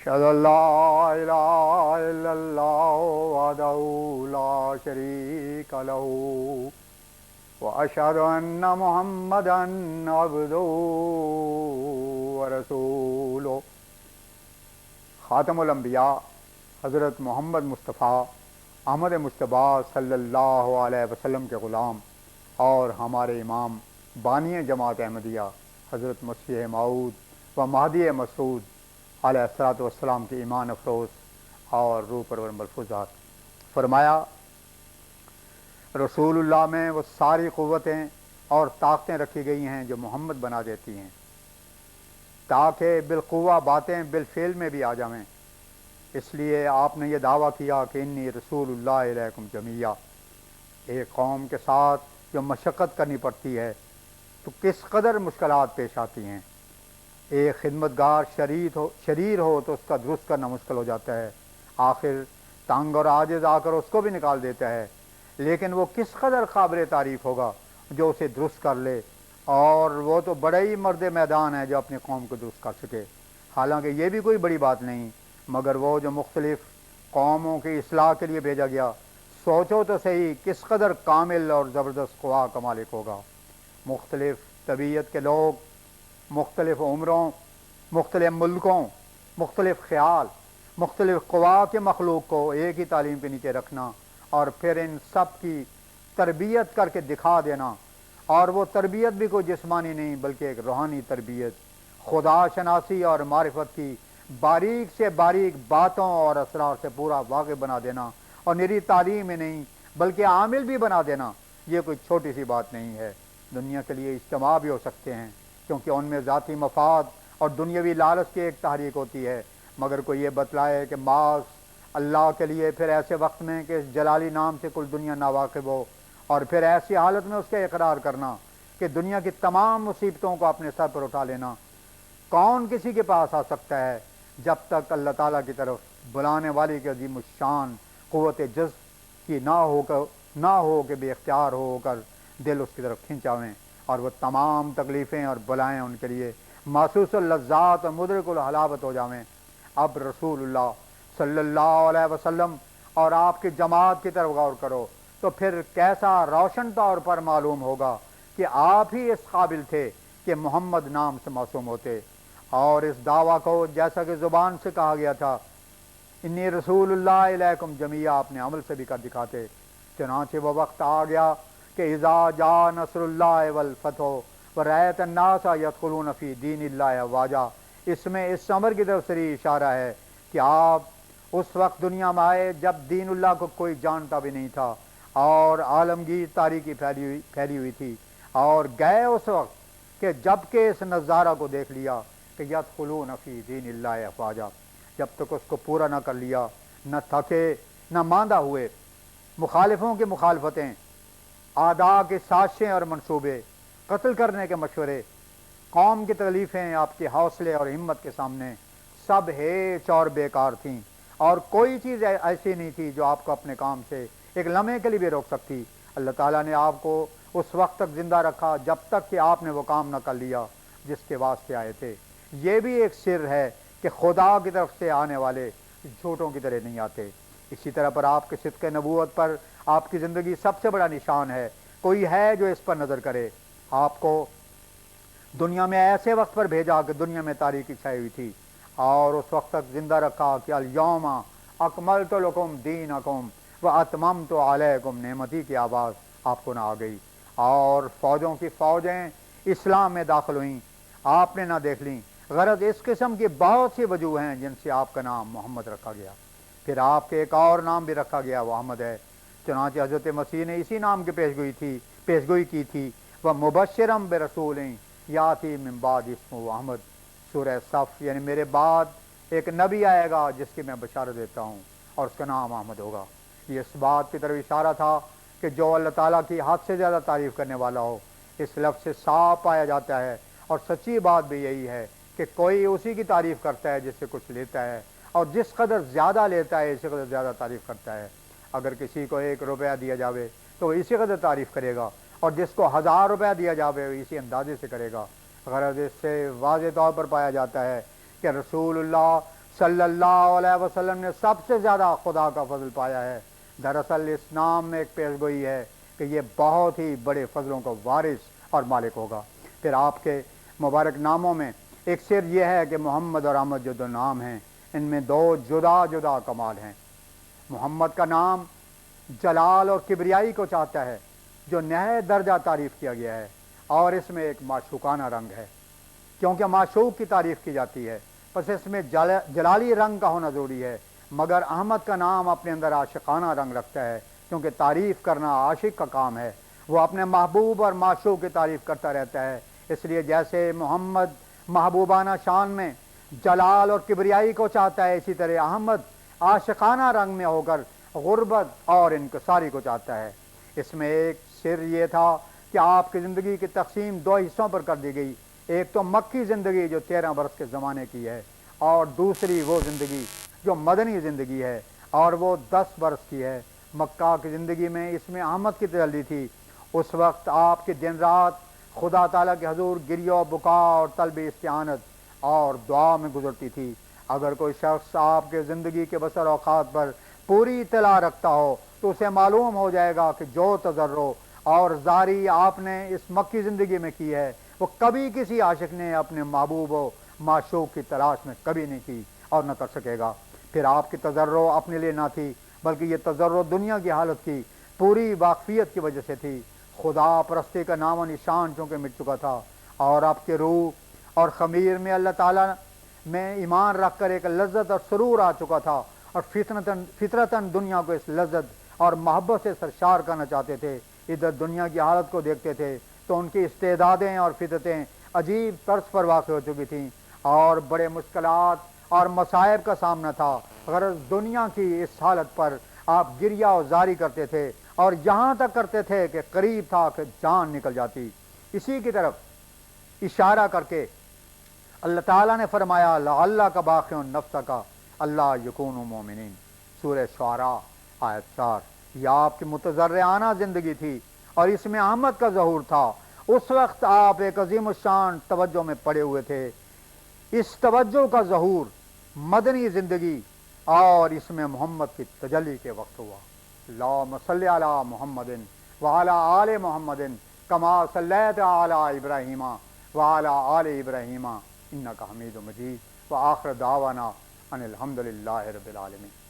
أشهد أن لا إله إلا الله وحده لا شريك له وأشهد أن محمدا عبده ورسوله خاتم الانبیاء حضرت محمد مصطفیٰ احمد مجتبیٰ صلی اللہ علیہ وسلم کے غلام اور ہمارے امام بانی جماعت احمدیہ حضرت مسیح موعود و مہدی مسعود علیہ الصلوۃ والسلام کے ایمان افروز اور روح پرور ملفوظات، فرمایا رسول اللہ میں وہ ساری قوتیں اور طاقتیں رکھی گئی ہیں جو محمد بنا دیتی ہیں تاکہ بالقوہ باتیں بالفعل میں بھی آ جائیں۔ اس لیے آپ نے یہ دعویٰ کیا کہ انی رسول اللہ علیکم جمیعہ۔ ایک قوم کے ساتھ جو مشقت کرنی پڑتی ہے تو کس قدر مشکلات پیش آتی ہیں۔ ایک خدمتگار شریر ہو تو اس کا درست کرنا مشکل ہو جاتا ہے، آخر تنگ اور عاجز آ کر اس کو بھی نکال دیتا ہے، لیکن وہ کس قدر قابل تعریف ہوگا جو اسے درست کر لے، اور وہ تو بڑا ہی مرد میدان ہے جو اپنی قوم کو درست کر سکے۔ حالانکہ یہ بھی کوئی بڑی بات نہیں، مگر وہ جو مختلف قوموں کی اصلاح کے لیے بھیجا گیا، سوچو تو صحیح کس قدر کامل اور زبردست قوا کا مالک ہوگا۔ مختلف طبیعت کے لوگ، مختلف عمروں، مختلف ملکوں، مختلف خیال، مختلف قوا کے مخلوق کو ایک ہی تعلیم کے نیچے رکھنا اور پھر ان سب کی تربیت کر کے دکھا دینا، اور وہ تربیت بھی کوئی جسمانی نہیں بلکہ ایک روحانی تربیت، خدا شناسی اور معرفت کی باریک سے باریک باتوں اور اسرار سے پورا واقف بنا دینا، اور نری تعلیم ہی نہیں بلکہ عامل بھی بنا دینا، یہ کوئی چھوٹی سی بات نہیں ہے۔ دنیا کے لیے اجتماع بھی ہو سکتے ہیں کیونکہ ان میں ذاتی مفاد اور دنیاوی لالچ کی ایک تحریک ہوتی ہے، مگر کوئی یہ بتلائے کہ معاذ اللہ کے لیے پھر ایسے وقت میں کہ اس جلالی نام سے کل دنیا ناواقف ہو، اور پھر ایسی حالت میں اس کا اقرار کرنا کہ دنیا کی تمام مصیبتوں کو اپنے سر پر اٹھا لینا، کون کسی کے پاس آ سکتا ہے جب تک اللہ تعالیٰ کی طرف بلانے والی کی عظیم الشان قوت جذب کی نہ ہو کہ بے اختیار ہو کر دل اس کی طرف کھنچاویں، اور وہ تمام تکلیفیں اور بلائیں ان کے لیے محسوس اللذات اور مدرک الحلاوت ہو جاویں۔ اب رسول اللہ صلی اللہ علیہ وسلم اور آپ کی جماعت کی طرف غور کرو تو پھر کیسا روشن طور پر معلوم ہوگا کہ آپ ہی اس قابل تھے کہ محمد نام سے معصوم ہوتے، اور اس دعویٰ کو جیسا کہ زبان سے کہا گیا تھا انی رسول اللہ علیکم جمیعہ آپ نے عمل سے بھی کر دکھاتے۔ چنانچہ وہ وقت آ گیا کہ اذا جاء نصر اللہ والفتح ورأیت الناس یدخلون فی دین اللہ افواجا، اس میں اس امر کی طرف صریح اشارہ ہے کہ آپ اس وقت دنیا میں آئے جب دین اللہ کو کوئی جانتا بھی نہیں تھا اور عالمگیر تاریکی پھیلی ہوئی تھی، اور گئے اس وقت کہ جب کہ اس نظارہ کو دیکھ لیا کہ یدخلون فی دین اللہ افواجا، جب تک اس کو پورا نہ کر لیا، نہ تھکے نہ ماندہ ہوئے، مخالفوں کی مخالفتیں، اعداء کی سازشیں اور منصوبے، قتل کرنے کے مشورے، قوم کی تکلیفیں آپ کے حوصلے اور ہمت کے سامنے سب ہیچ اور بیکار تھیں، اور کوئی چیز ایسی نہیں تھی جو آپ کو اپنے کام سے ایک لمحے کے لیے بھی روک سکتی۔ اللہ تعالیٰ نے آپ کو اس وقت تک زندہ رکھا جب تک کہ آپ نے وہ کام نہ کر لیا جس کے واسطے آئے تھے۔ یہ بھی ایک سر ہے کہ خدا کی طرف سے آنے والے جھوٹوں کی طرح نہیں آتے۔ اسی طرح پر آپ کے صدق نبوت پر آپ کی زندگی سب سے بڑا نشان ہے۔ کوئی ہے جو اس پر نظر کرے؟ آپ کو دنیا میں ایسے وقت پر بھیجا کہ دنیا میں تاریکی چھائی ہوئی تھی، اور اس وقت تک زندہ رکھا کہ الیوم اکملت لکم دینکم واتممت علیکم نعمتی کی آواز آپ کو نہ آ گئی، اور فوجوں کی فوجیں اسلام میں داخل ہوئیں، آپ نے نہ دیکھ لیں۔ غرض اس قسم کی بہت سی وجوہ ہیں جن سے آپ کا نام محمد رکھا گیا۔ پھر آپ کے ایک اور نام بھی رکھا گیا، وہ احمد ہے۔ چنانچہ حضرت مسیح نے اسی نام کی پیشگوئی کی تھی، وہ مبشرم برسول یاتی من بعد اسمہ احمد، سورہ صف، یعنی میرے بعد ایک نبی آئے گا جس کی میں بشارت دیتا ہوں اور اس کا نام احمد ہوگا۔ یہ اس بات کی طرف اشارہ تھا کہ جو اللہ تعالیٰ کی حد سے زیادہ تعریف کرنے والا ہو، اس لفظ سے صاف پایا جاتا ہے، اور سچی بات بھی یہی ہے کہ کوئی اسی کی تعریف کرتا ہے جس سے کچھ لیتا ہے، اور جس قدر زیادہ لیتا ہے اسی قدر زیادہ تعریف کرتا ہے۔ اگر کسی کو 1 روپیہ دیا جاوے تو وہ اسی قدر تعریف کرے گا، اور جس کو 1000 روپیہ دیا جاوے وہ اسی اندازے سے کرے گا۔ غرض اس سے واضح طور پر پایا جاتا ہے کہ رسول اللہ صلی اللہ علیہ وسلم نے سب سے زیادہ خدا کا فضل پایا ہے۔ دراصل اس نام میں ایک پیشگوئی ہے کہ یہ بہت ہی بڑے فضلوں کا وارث اور مالک ہوگا۔ پھر آپ کے مبارک ناموں میں ایک سر یہ ہے کہ محمد اور احمد جو دو نام ہیں، ان میں دو جدا جدا کمال ہیں۔ محمد کا نام جلال اور کبریائی کو چاہتا ہے، جو نہایت درجہ تعریف کیا گیا ہے، اور اس میں ایک معشوقانہ رنگ ہے، کیونکہ معشوق کی تعریف کی جاتی ہے، پس اس میں جلالی رنگ کا ہونا ضروری ہے۔ مگر احمد کا نام اپنے اندر عاشقانہ رنگ رکھتا ہے، کیونکہ تعریف کرنا عاشق کا کام ہے، وہ اپنے محبوب اور معشوق کی تعریف کرتا رہتا ہے۔ اس لیے جیسے محمد محبوبانہ شان میں جلال اور کبریائی کو چاہتا ہے، اسی طرح احمد عاشقانہ رنگ میں ہو کر غربت اور انکساری کو چاہتا ہے۔ اس میں ایک سر یہ تھا کہ آپ کی زندگی کی تقسیم دو حصوں پر کر دی گئی، ایک تو مکی زندگی جو 13 برس کے زمانے کی ہے، اور دوسری وہ زندگی جو مدنی زندگی ہے اور وہ 10 برس کی ہے۔ مکہ کی زندگی میں اس میں احمد کی تجلی تھی۔ اس وقت آپ کی دن رات خدا تعالیٰ کے حضور گریہ و بکا اور طلب استعانت اور دعا میں گزرتی تھی۔ اگر کوئی شخص آپ کے زندگی کے بسر اوقات پر پوری اطلاع رکھتا ہو تو اسے معلوم ہو جائے گا کہ جو تجرع اور زاری آپ نے اس مکی زندگی میں کی ہے، وہ کبھی کسی عاشق نے اپنے محبوب و معشوق کی تلاش میں کبھی نہیں کی اور نہ کر سکے گا۔ پھر آپ کی تجرع اپنے لیے نہ تھی، بلکہ یہ تجرع دنیا کی حالت کی پوری واقفیت کی وجہ سے تھی۔ خدا پرستی کا نام و نشان چونکہ مٹ چکا تھا، اور آپ کے روح اور خمیر میں اللہ تعالیٰ میں ایمان رکھ کر ایک لذت اور سرور آ چکا تھا، اور فطرتاً دنیا کو اس لذت اور محبت سے سرشار کرنا چاہتے تھے۔ ادھر دنیا کی حالت کو دیکھتے تھے تو ان کی استعدادیں اور فطرتیں عجیب طرز پر واقع ہو چکی تھیں، اور بڑے مشکلات اور مصائب کا سامنا تھا۔ غرض دنیا کی اس حالت پر آپ گریہ و زاری کرتے تھے، اور یہاں تک کرتے تھے کہ قریب تھا کہ جان نکل جاتی۔ اسی کی طرف اشارہ کر کے اللہ تعالیٰ نے فرمایا لعلک باخع نفسک اللہ یکونوا مؤمنین، سورہ شعراء آیت 4۔ یہ آپ کی متضرعانہ زندگی تھی، اور اس میں احمد کا ظہور تھا۔ اس وقت آپ ایک عظیم الشان توجہ میں پڑے ہوئے تھے۔ اس توجہ کا ظہور مدنی زندگی اور اس میں محمد کی تجلی کے وقت ہوا۔ اللہم صلی علی محمد وعلی آل محمد کما صلیت علی ابراہیم وعلی آل ابراہیم انک حمید مجید، وآخر دعوانا ان الحمد للہ رب العالمین۔